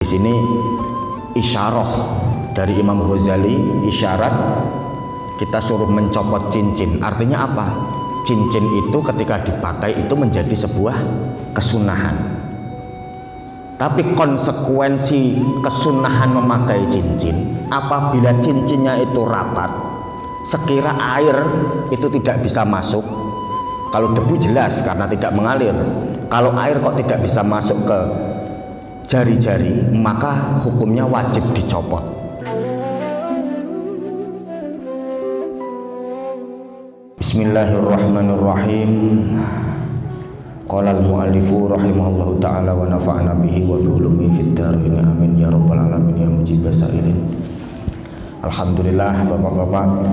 sini isyarah dari Imam Ghazali, isyarat kita suruh mencopot cincin. Artinya apa? Cincin itu ketika dipakai itu menjadi sebuah kesunahan. Tapi konsekuensi kesunahan memakai cincin, apabila cincinnya itu rapat, sekira air itu tidak bisa masuk. Kalau debu jelas karena tidak mengalir. Kalau air kok tidak bisa masuk ke jari-jari, maka hukumnya wajib dicopot. Bismillahirrahmanirrahim. Qala al-mu'allifu rahimahullahu ta'ala wa nafa'ana bihi wa bi ulumihi fid dharain amin ya rabbal alamin ya mujibas sa'ilin. Alhamdulillah, Bapak-bapak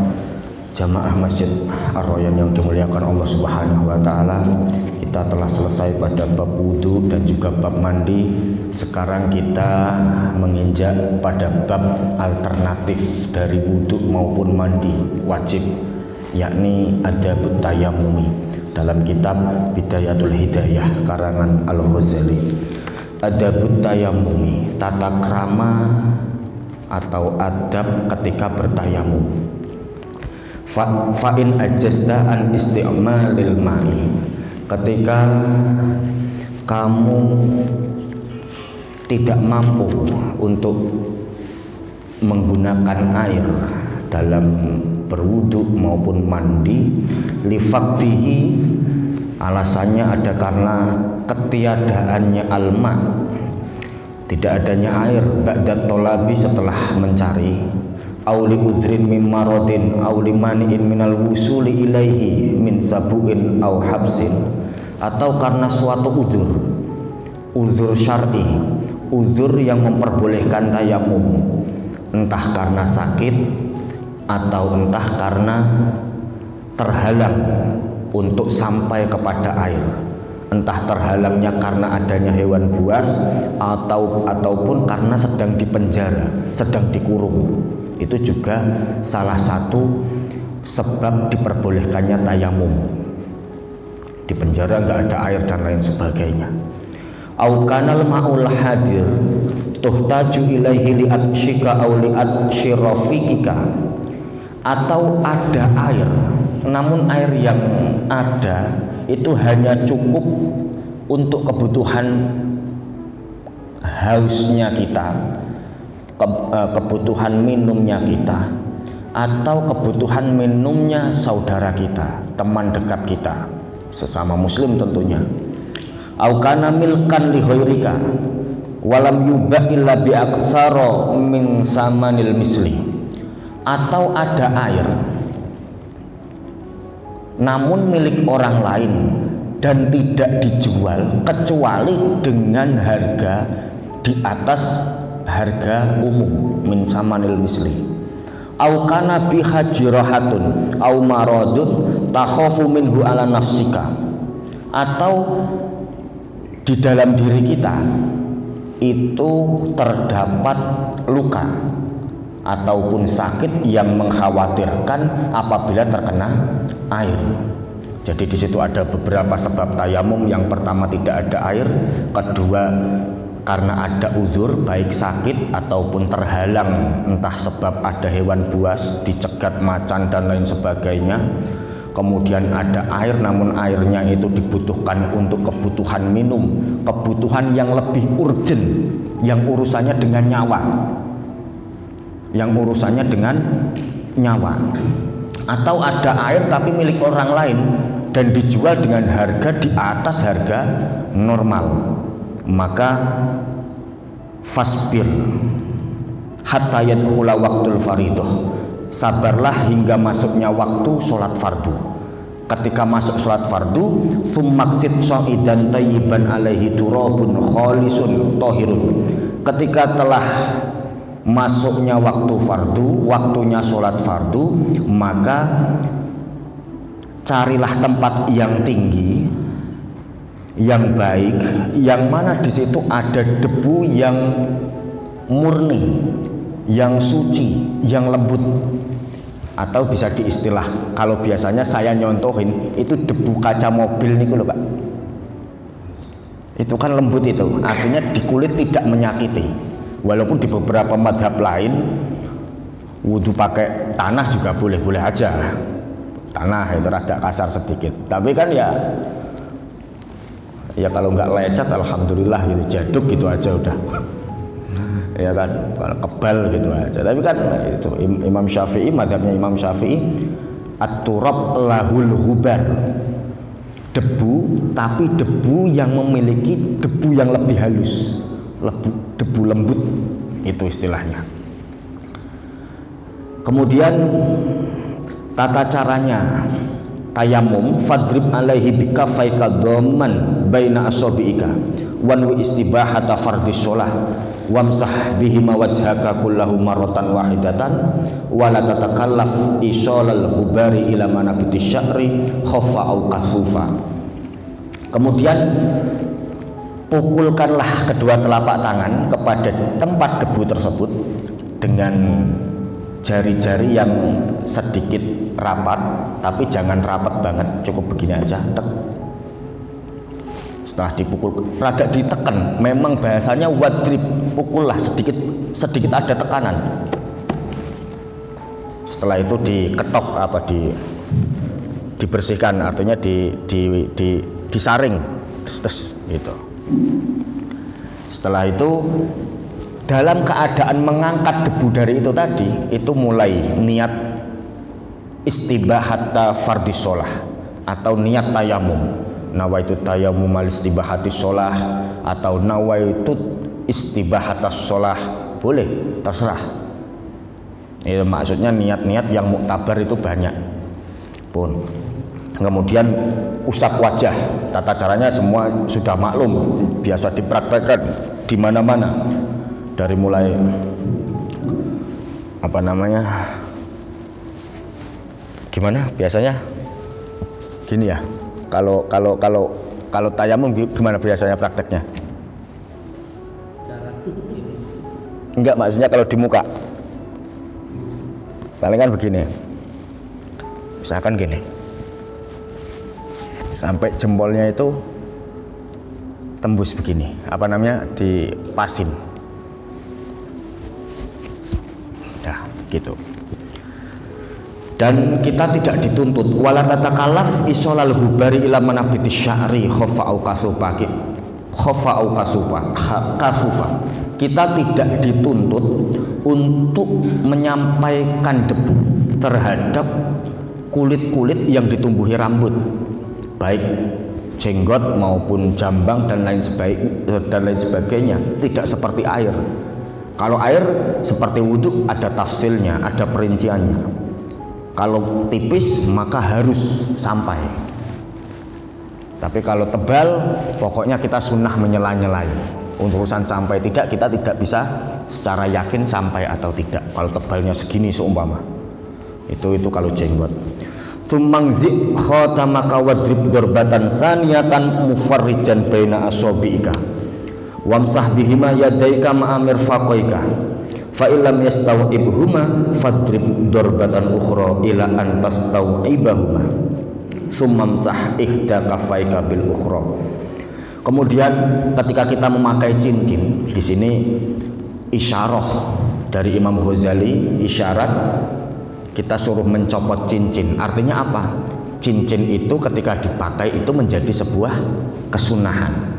jamaah Masjid Ar-Rayyan yang dimuliakan Allah Subhanahu wa taala, kita telah selesai pada bab wudu dan juga bab mandi. Sekarang kita menginjak pada bab alternatif dari wudu maupun mandi wajib, yakni adabut tayammumi. Dalam kitab Bidayatul Hidayah karangan Al-Ghazali, adabut tayammumi, tata krama atau adab ketika bertayamum. Fa'in ajazda an isti'malil ma'i, ketika kamu tidak mampu untuk menggunakan air dalam berwudu maupun mandi, lifaktihi, alasannya ada karena ketiadaannya alma, tidak adanya air, ba'dat tolabi, setelah mencari, auli udhrin min marodin auli mani'in minal wusuli ilaihi min sabu'in au habsin, atau karena suatu uzur syar'i, uzur yang memperbolehkan tayamum, entah karena sakit atau entah karena terhalang untuk sampai kepada air, entah terhalangnya karena adanya hewan buas ataupun karena sedang dipenjara, sedang dikurung. Itu juga salah satu sebab diperbolehkannya tayamum. Di penjara nggak ada air dan lain sebagainya. Au kanal ma'ul hadir tuhtaju ilaihi li'atshika aw li'atshirafikika, atau ada air namun air yang ada itu hanya cukup untuk kebutuhan hausnya kita, kebutuhan minumnya kita, atau kebutuhan minumnya saudara kita, teman dekat kita, sesama muslim tentunya. Au kana milkan li ghairika walam yuba illa bi aktsara min samanil misli, atau ada air namun milik orang lain dan tidak dijual kecuali dengan harga di atas harga umum, min samanil misli. Au kana biha jirahatun au maradun takhafu minhu ala nafsika, atau di dalam diri kita itu terdapat luka ataupun sakit yang mengkhawatirkan apabila terkena air. Jadi di situ ada beberapa sebab tayamum. Yang pertama tidak ada air, kedua karena ada uzur baik sakit ataupun terhalang, entah sebab ada hewan buas, dicegat macan dan lain sebagainya. Kemudian ada air namun airnya itu dibutuhkan untuk kebutuhan minum, kebutuhan yang lebih urgent, yang urusannya dengan nyawa, atau ada air tapi milik orang lain dan dijual dengan harga di atas harga normal, maka fasbir hatta yadkhula waqtul faridah, sabarlah hingga masuknya waktu sholat fardu. Ketika masuk sholat fardu, summaksid sha'idan tayyiban alaihi turabun khalisun tohirun, ketika telah masuknya waktu fardu, waktunya sholat fardu, maka carilah tempat yang tinggi, yang baik, yang mana di situ ada debu yang murni, yang suci, yang lembut, atau bisa diistilah, kalau biasanya saya nyontohin itu debu kaca mobil nih loh Pak. Itu kan lembut, itu artinya di kulit tidak menyakiti. Walaupun di beberapa madhab lain wudhu pakai tanah juga boleh-boleh aja. Tanah itu rada kasar sedikit. Tapi kan ya kalau nggak lecet alhamdulillah gitu, jaduk gitu aja udah. Ya kan, kalau kebal gitu aja. Tapi kan itu Imam Syafi'i, madhabnya Imam Syafi'i, at-turab lahul hubar, debu, tapi debu yang memiliki debu yang lebih halus, debu lembut, itu istilahnya. Kemudian tata caranya tayamum, fadrib alaihi bikafaika dhamman baina asabiika wanwi istibahata fardhis shalah wamsah bihima wajhaka kullahu marratan wahidatan wala tatakallaf isolal hubari ila manabiti sya'ri khaffa au kasufa. Kemudian pukulkanlah kedua telapak tangan kepada tempat debu tersebut dengan jari-jari yang sedikit rapat, tapi jangan rapat banget, cukup begini aja, tek. Setelah dipukul rada ditekan, memang bahasanya wadrib, pukullah sedikit ada tekanan. Setelah itu diketok dibersihkan, artinya disaring gitu. Setelah itu dalam keadaan mengangkat debu dari itu tadi, itu mulai niat istibahata fardhis shalah atau niat tayamum. Nawaitu tayamum al istibahati shalah atau nawaitu istibahatas shalah, boleh, terserah. Itu maksudnya niat-niat yang muktabar itu banyak pun. Kemudian usap wajah, tata caranya semua sudah maklum, biasa dipraktekkan di mana-mana. Dari mulai gimana biasanya gini ya, kalau tayamum gimana biasanya prakteknya? Enggak, maksudnya kalau di muka paling kan begini, misalkan gini, sampai jempolnya itu tembus begini, dipasin. Gitu. Dan kita tidak dituntut wala tatakallaf isolal hubari ila manabiti sya'ri khafa au kasufa. Kita tidak dituntut untuk menyampaikan debu terhadap kulit-kulit yang ditumbuhi rambut, baik jenggot maupun jambang dan lain sebagainya. Tidak seperti air. Kalau air seperti wudhu ada tafsilnya, ada perinciannya. Kalau tipis maka harus sampai. Tapi kalau tebal, pokoknya kita sunnah menyela-nyelai. Untuk urusan sampai tidak, kita tidak bisa secara yakin sampai atau tidak. Kalau tebalnya segini seumpama, itu kalau jenggot. Tumangzi khatamaka wadrib darbatan saniyatan mufarrijan baina asabiika. Wamsah bihima yadaika ma'amir faqaika fa illam yastawibhuma fadrib darbatan ukhra ila an tastawibahuma summamsah ihda kafaika bil ukhra. Kemudian ketika kita memakai cincin, di sini isyarah dari Imam Ghazali, isyarat kita suruh mencopot cincin. Artinya apa? Cincin itu ketika dipakai itu menjadi sebuah kesunahan.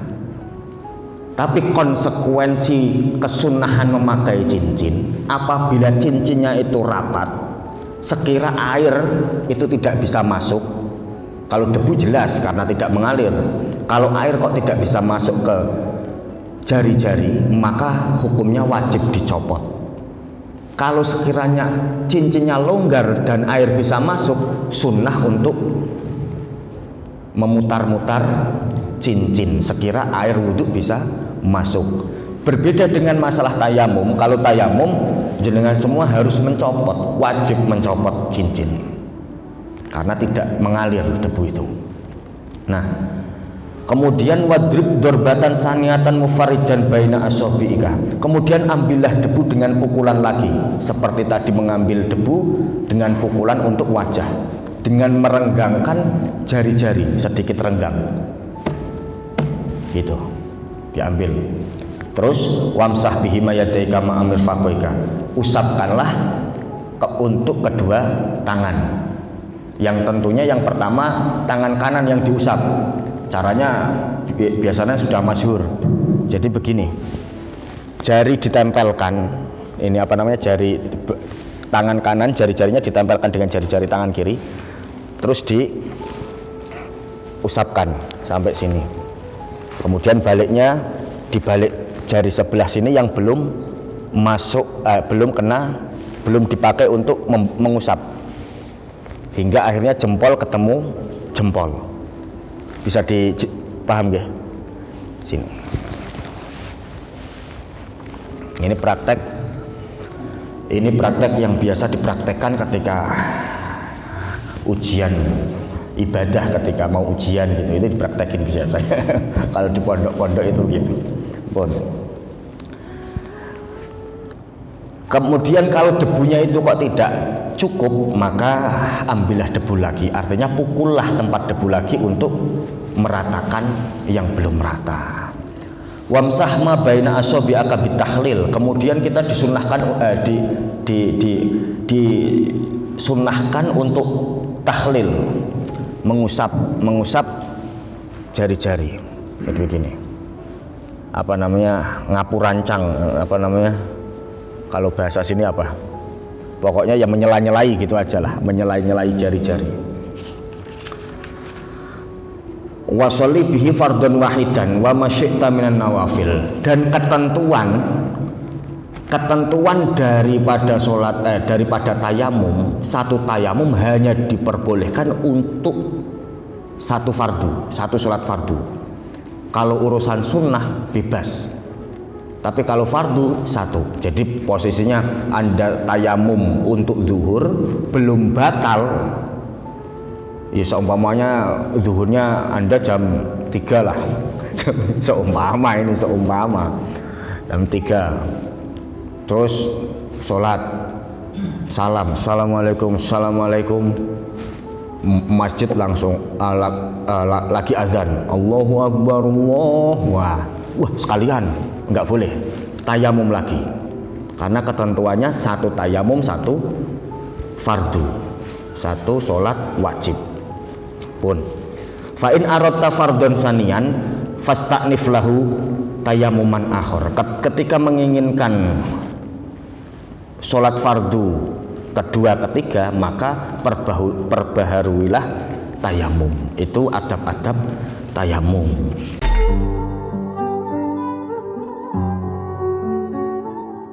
Tapi konsekuensi kesunahan memakai cincin, apabila cincinnya itu rapat, sekira air itu tidak bisa masuk. Kalau debu jelas karena tidak mengalir. Kalau air kok tidak bisa masuk ke jari-jari, maka hukumnya wajib dicopot. Kalau sekiranya cincinnya longgar dan air bisa masuk, sunnah untuk memutar-mutar cincin sekira air wudhu bisa masuk. Berbeda dengan masalah tayamum. Kalau tayamum jenengan semua harus mencopot, wajib mencopot cincin karena tidak mengalir debu itu. Nah, kemudian wadrib dorbatan saniatan mufarijan baina asabiika. Kemudian ambillah debu dengan pukulan lagi, seperti tadi mengambil debu dengan pukulan untuk wajah, dengan merenggangkan jari-jari sedikit renggang. Gitu. Diambil. Terus wamsah bihi mayadaika ma'amir fakoika, usapkanlah untuk kedua tangan. Yang tentunya yang pertama tangan kanan yang diusap. Caranya biasanya sudah masyhur. Jadi begini, jari ditempelkan, ini apa namanya, jari tangan kanan, jari-jarinya ditempelkan dengan jari-jari tangan kiri, terus diusapkan sampai sini. Kemudian baliknya dibalik jari sebelah sini yang belum masuk, belum dipakai untuk mengusap, hingga akhirnya jempol ketemu jempol. Bisa dipaham ya? Sini. Ini praktek yang biasa dipraktekkan ketika ujian ibadah, ketika mau ujian gitu, itu dipraktekin biasanya. Kalau di pondok-pondok itu gitu. Kemudian kalau debunya itu kok tidak cukup, maka ambillah debu lagi, artinya pukullah tempat debu lagi untuk meratakan yang belum merata. Wamsah ma baina asabi'aka bitahlil. Kemudian kita disunahkan disunahkan untuk tahlil, mengusap jari-jari. Jadi begini, apa namanya, ngapu rancang, apa namanya, kalau bahasa sini apa, pokoknya ya menyela-nyelai gitu aja lah, menyela-nyelai jari-jari. Wasolli bihi fardun wahidan wa masyi'ta minan nawafil. Dan ketentuan daripada daripada tayamum, satu tayamum hanya diperbolehkan untuk satu fardu, satu sholat fardu. Kalau urusan sunnah bebas, tapi kalau fardu satu. Jadi posisinya Anda tayamum untuk zuhur belum batal, ya seumpamanya zuhurnya Anda jam 3 lah. seumpama jam 3, terus sholat, assalamualaikum, masjid langsung lagi azan, Allahu Akbar, wah sekalian nggak boleh tayamum lagi, karena ketentuannya satu tayamum satu fardu, satu sholat wajib pun. Fa'in aradta fardhon sanian fasta'nif lahu tayamuman akhor. Ketika menginginkan sholat fardu kedua ketiga, maka perbaharuilah tayamum. Itu adab-adab tayamum.